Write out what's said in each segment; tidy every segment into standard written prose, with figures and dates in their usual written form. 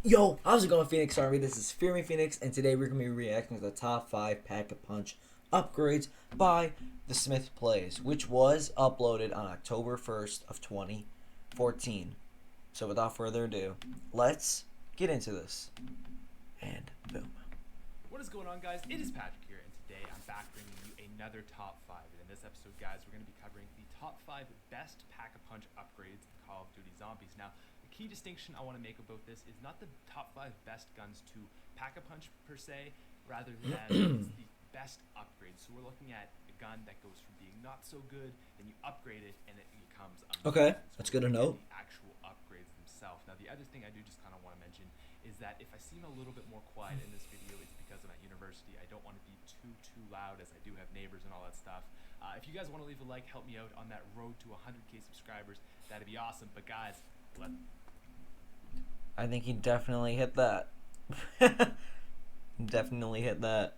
Yo, how's it going, Phoenix Army? This is Fear Me Phoenix, and today we're going to be reacting to the top 5 Pack-a-Punch upgrades by The Smith Plays, which was uploaded on October 1st of 2014. So without further ado, let's get into this. And boom. What is going on, guys? It is Patrick here, and today I'm back bringing you another top 5. And in this episode, guys, we're going to be covering the top 5 best Pack-a-Punch upgrades in Call of Duty Zombies. Now, the key distinction I want to make about this is not the top 5 best guns to Pack-a-Punch per se, rather than it's the best upgrades. So we're looking at a gun that goes from being not so good, then you upgrade it, and it becomes amazing. Okay, So that's we're good to looking know. at the actual upgrades themselves. Now, the other thing I do just kind of want to mention is that if I seem a little bit more quiet in this video, it's because I'm at university. I don't want to be too loud, as I do have neighbors and all that stuff. If you guys want to leave a like, help me out on that road to 100k subscribers, that'd be awesome. But guys, let's I think he definitely hit that. Definitely hit that.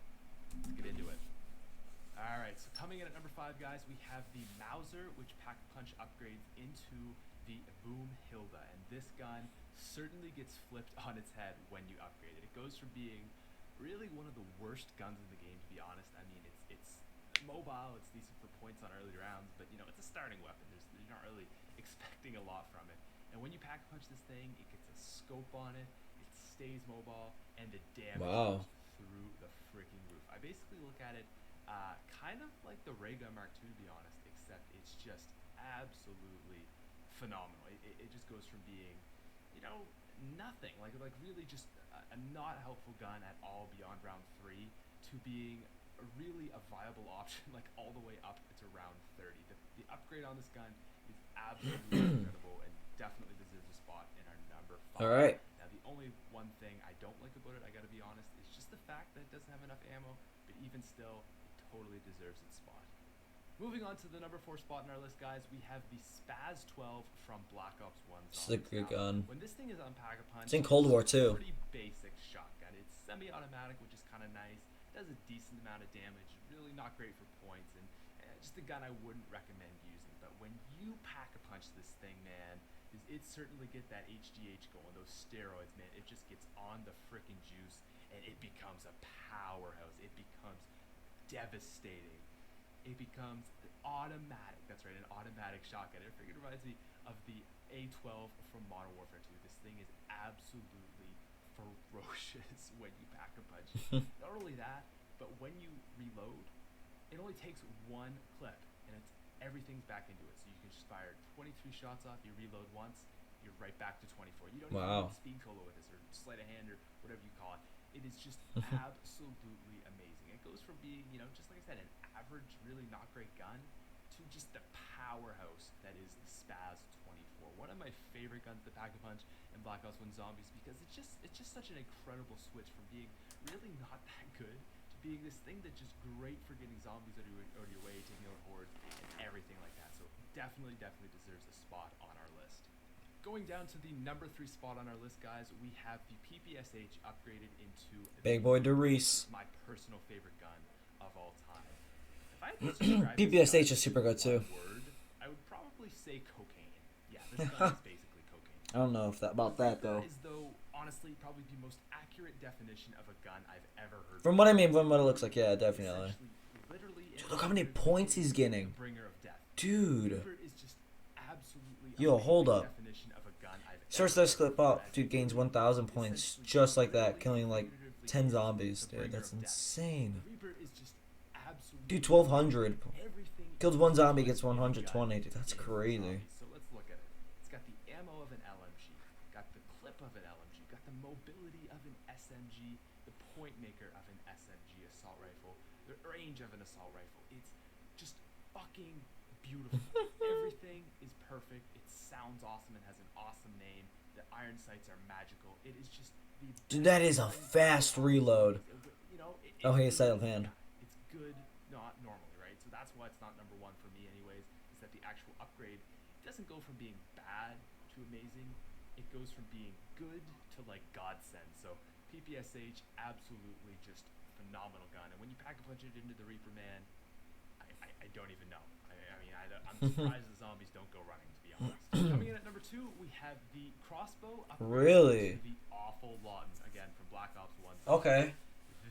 get into it. Alright, so coming in at number 5, guys, we have the Mauser, which Pack-a-Punch upgrades into the Boom Hilda. And this gun certainly gets flipped on its head when you upgrade it. It goes from being really one of the worst guns in the game, to be honest. I mean, it's mobile, it's decent for points on early rounds, but you know, it's a starting weapon. You're not really expecting a lot from it. And when you Pack-a-Punch this thing, it gets a scope on it, it stays mobile, and the damage Wow. goes through the freaking roof. I basically look at it kind of like the Ray Gun Mark II, to be honest, except it's just absolutely phenomenal. It just goes from being, you know, nothing, like really just a not helpful gun at all beyond round 3 to being really a viable option, like all the way up to round 30. The upgrade on this gun is absolutely incredible and definitely deserves a spot in our number 5. All right. Now, the only one thing I don't like about it, I gotta be honest, is just the fact that it doesn't have enough ammo, but even still, it totally deserves its spot. Moving on to the number 4 spot in our list, guys, we have the Spaz 12 from Black Ops 1 This is a Zombies. good Now, gun. when this thing is on Pack-a-Punch, It's in Cold War a too. pretty basic shotgun. It's semi-automatic, which is kind of nice. It does a decent amount of damage. Really not great for points, and just a gun I wouldn't recommend using. But when you Pack-a-Punch this thing, man, it certainly get that HGH going. Those steroids, man, it just gets on the freaking juice, and it becomes a powerhouse. It becomes devastating. It becomes automatic. That's right, an automatic shotgun. It freaking reminds me of the A12 from Modern Warfare 2. This thing is absolutely ferocious when you Pack-a-Punch. Not only that, but when you reload, it only takes one clip, and it's everything's back into it. So you can just fire 23 shots off. You reload once, you're right back to 24. You don't even Wow. need speed colo with this, or sleight of hand, or whatever you call it. It is just absolutely amazing. It goes from being, you know, just like I said, an average, really not great gun, to just the powerhouse that is the Spaz 24. One of my favorite guns to Pack-a-Punch in Black Ops 1 Zombies, because it's just such an incredible switch from being really not that good to being this thing that's just great for getting zombies out of your way, taking out hordes, and everything like that. So definitely deserves a spot on our list. Going down to the number 3 spot on our list, guys, we have the PPSH upgraded into Big boy Derice. my personal favorite gun of all time. If I had to describe PPSH this is super gun good in too. one word, I would probably say cocaine. Yeah, this gun is basically cocaine. I don't know if that about that though. Is, though, honestly, probably the most accurate definition of a gun I've ever heard. From what I mean, from what it looks like, yeah, definitely. Essentially, literally, Dude, look how many points he's getting. the bringer of death. Dude. Reaper is just absolutely Yo, amazing hold up. definition of a gun I've Search ever this clip heard. up. Dude gains 1,000 points just like that, killing like 10 zombies, dude. That's insane. Reaper is just absolutely Dude, 1,200. everything. Kills one zombie, gets 120. Dude, that's crazy. So let's look at it. It's got the ammo of an LMG, got the clip of an LMG, got the mobility of an SMG, the point maker of an SMG assault rifle, the range of an assault rifle. It's just fucking beautiful. Everything is perfect. It sounds awesome and has an awesome name. The iron sights are magical. It is just the Dude, that is a fast reload. You know, Oh, he has sleight of hand. it's good, not normally, right? So that's why it's not number 1 for me anyways, is that the actual upgrade doesn't go from being bad to amazing. It goes from being good to like godsend. So PPSH, absolutely just phenomenal gun. And when you Pack-a-Punch it into the Reaper, man, I don't even know. I'm surprised the zombies don't go running, to be honest. Coming in at number 2, we have the crossbow upgrade Really? to the awful Okay.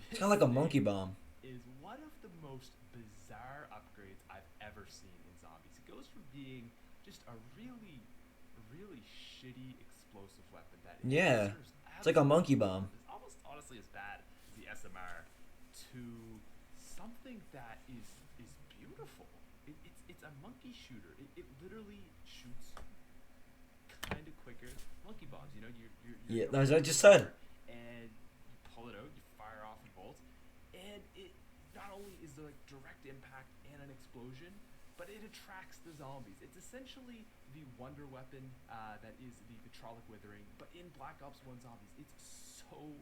It's kind of like a monkey bomb. is one of the most bizarre upgrades I've ever seen in zombies. It goes from being just a really shitty explosive weapon that Yeah. serves It's like a absolutely monkey no bomb. purpose, almost honestly as bad as the SMR, to something that is beautiful. It's a monkey shooter. It literally shoots kind of quicker monkey bombs. You know, Yeah, you're gonna as I hold your just said. bar and you pull it out, you fire off a bolt, and it not only is there like direct impact and an explosion, but it attracts the zombies. It's essentially the wonder weapon that is the vitrolic withering, but in Black Ops One zombies. It's so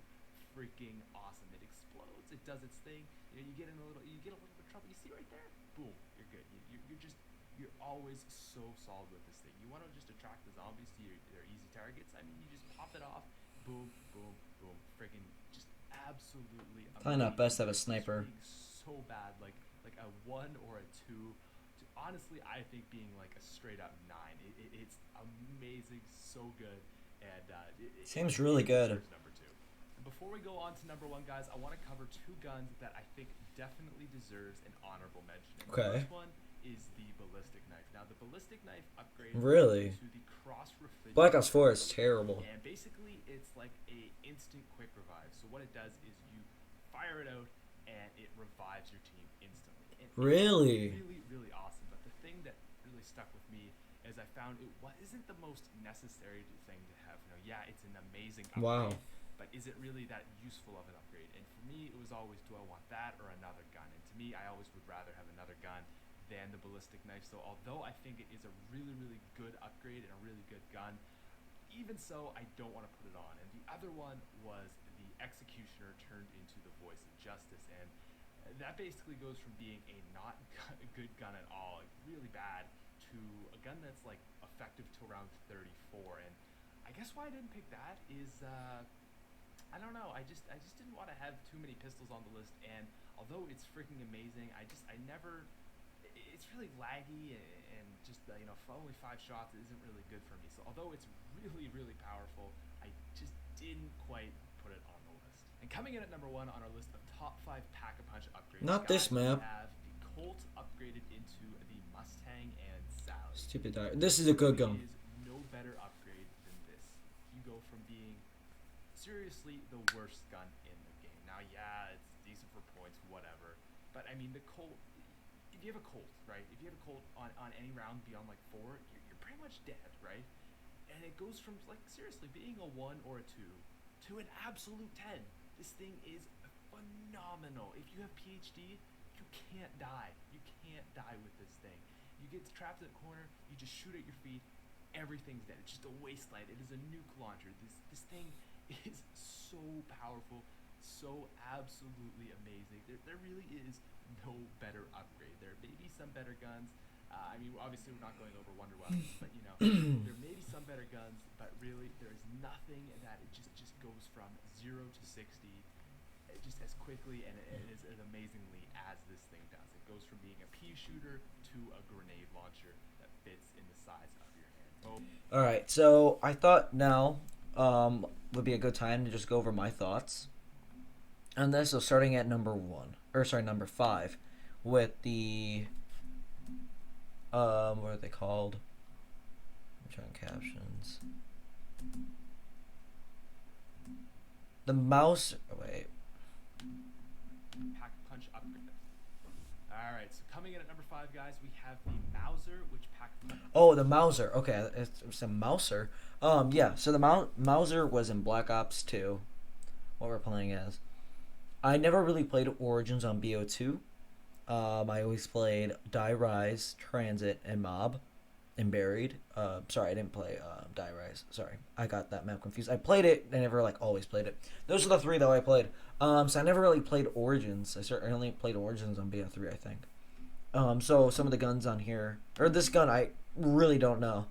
freaking awesome. It explodes. It does its thing. You know, you get a little bit of trouble. You see right there, boom, you're good. You're always so solid with this thing. You want to just attract the zombies to their easy targets. I mean, you just pop it off, boom, boom, boom, freaking just absolutely Probably not best to amazing. have a It goes from sniper. being so bad, like a 1 or a 2, to honestly, I think being like a straight up 9. It's amazing, so good, and Seems it really really good. deserves number 2. Before we go on to number 1, guys, I want to cover 2 guns that I think definitely deserves an honorable mention. And the Okay. first one is the ballistic knife. Now, the ballistic knife upgrades Really? to the cross Black Ops 4 refrigerator, is terrible. and basically it's like a instant quick revive. So what it does is you fire it out and it revives your team instantly. And Really? it's really awesome. But the thing that really stuck with me is I found it isn't the most necessary thing to have. You know, yeah, it's an amazing upgrade, Wow. but is it really that useful of an upgrade? And for me, it was always, do I want that or another gun? And to me, I always would rather have another gun than the ballistic knife. So although I think it is a really good upgrade and a really good gun, even so, I don't want to put it on. And the other one was the Executioner turned into the Voice of Justice, and that basically goes from being a not a good gun at all, like really bad, to a gun that's like effective to around 34. And I guess why I didn't pick that is I don't know. I just didn't want to have too many pistols on the list. And although it's freaking amazing, I never. It's really laggy and just for only 5 shots, it isn't really good for me. So although it's really powerful, I just didn't quite put it on the list. And coming in at number 1 on our list of top 5 Pack-a-Punch upgrades, Not this guys, we map. have the Colt upgraded into the Mustang and Sally. Stupid die. This is a good There gun. is no better upgrade than this. You go from being seriously the worst gun in the game. Now, yeah, it's decent for points, whatever. But I mean, the Colt. If you have a Colt, right? If you have a Colt on any round beyond like 4, you're pretty much dead, right? And it goes from like seriously being a 1 or a 2 to an absolute 10. This thing is phenomenal. If you have PhD, you can't die. You can't die with this thing. You get trapped in a corner, you just shoot at your feet, everything's dead. It's just a wasteland. It is a nuke launcher. This thing is so powerful, so absolutely amazing. There really is no better upgrade. There may be some better guns. I mean, obviously we're not going over wonder weapons, but there may be some better guns, but really there is nothing that it just goes from 0 to 60 just as quickly and as amazingly as this thing does. It goes from being a pea shooter to a grenade launcher that fits in the size of your hand. Oh. All right, so I thought now would be a good time to just go over my thoughts on this. So starting at number 5, with the what are they called? I'm trying captions. The mouse. Oh, wait. Pack-a-Punch upgrade. All right, so coming in at number 5, guys, we have the Mauser, which Pack-a-Punch. Oh, the Mauser. Okay, it's a Mauser. Yeah. So the Mauser was in Black Ops 2. What we're playing as. I never really played Origins on BO2. I always played Die Rise, Transit, and Mob, and Buried. Sorry, I didn't play Die Rise. Sorry, I got that map confused. I played it. I never always played it. Those are the 3 though I played. So I never really played Origins. I only played Origins on BO3, I think. So some of the guns on here, or this gun, I really don't know.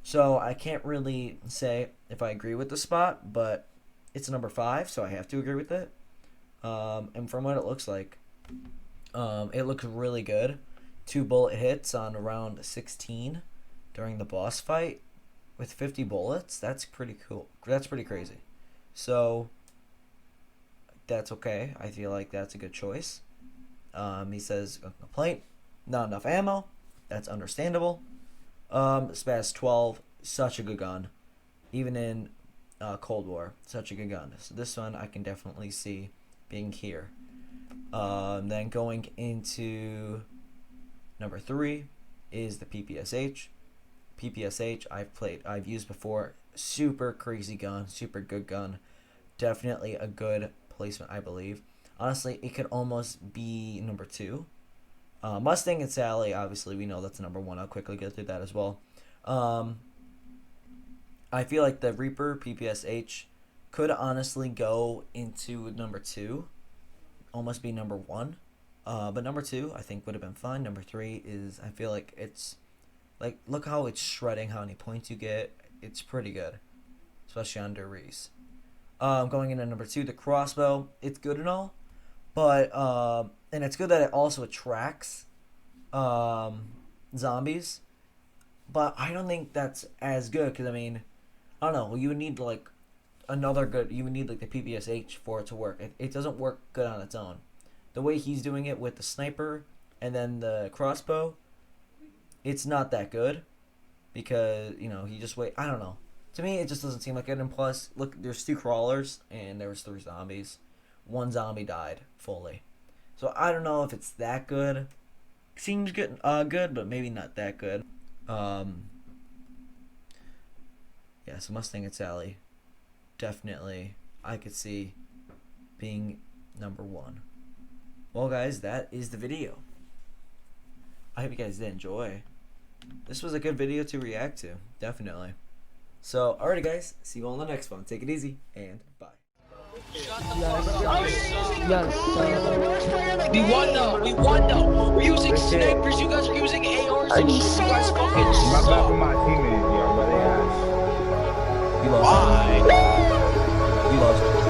So I can't really say if I agree with the spot, but it's number 5, so I have to agree with it. And from what it looks like, it looks really good. 2 bullet hits on round 16 during the boss fight with 50 bullets. That's pretty cool. That's pretty crazy. So that's okay. I feel like that's a good choice. He says, a complaint, not enough ammo. That's understandable. Spaz 12, such a good gun. Even in Cold War, such a good gun. So this one I can definitely see being here. Then going into number 3 is the PPSH. PPSH I've used before. Super crazy gun, super good gun. Definitely a good placement, I believe. Honestly, it could almost be number 2. Mustang and Sally, obviously, we know that's number 1. I'll quickly go through that as well. I feel like the Reaper PPSH could honestly go into number 2, almost be number 1. But number 2, I think, would have been fine. Number 3 is, I feel like it's, like, look how it's shredding, how many points you get. It's pretty good, especially under Reese. Going into number 2, the crossbow, it's good and all, but and it's good that it also attracts zombies, but I don't think that's as good, because I mean, I don't know, you would need like another good, you would need like the PPSH for it to work. It doesn't work good on its own. The way he's doing it with the sniper and then the crossbow, it's not that good, because, you know, he just I don't know. To me, it just doesn't seem like it. And plus, look, there's 2 crawlers and there was 3 zombies. 1 zombie died fully. So I don't know if it's that good. Seems good, but maybe not that good. Yeah, so Mustang and Sally, definitely, I could see being number 1. Well, guys, that is the video. I hope you guys did enjoy. This was a good video to react to, definitely. So, alrighty guys, see you all on the next one. Take it easy, and bye. We won though. We're using snipers, you guys are using ARs and shit. You guys fucking My suck. bad for my teammates, yo, but they ass. You lost. Why? You lost.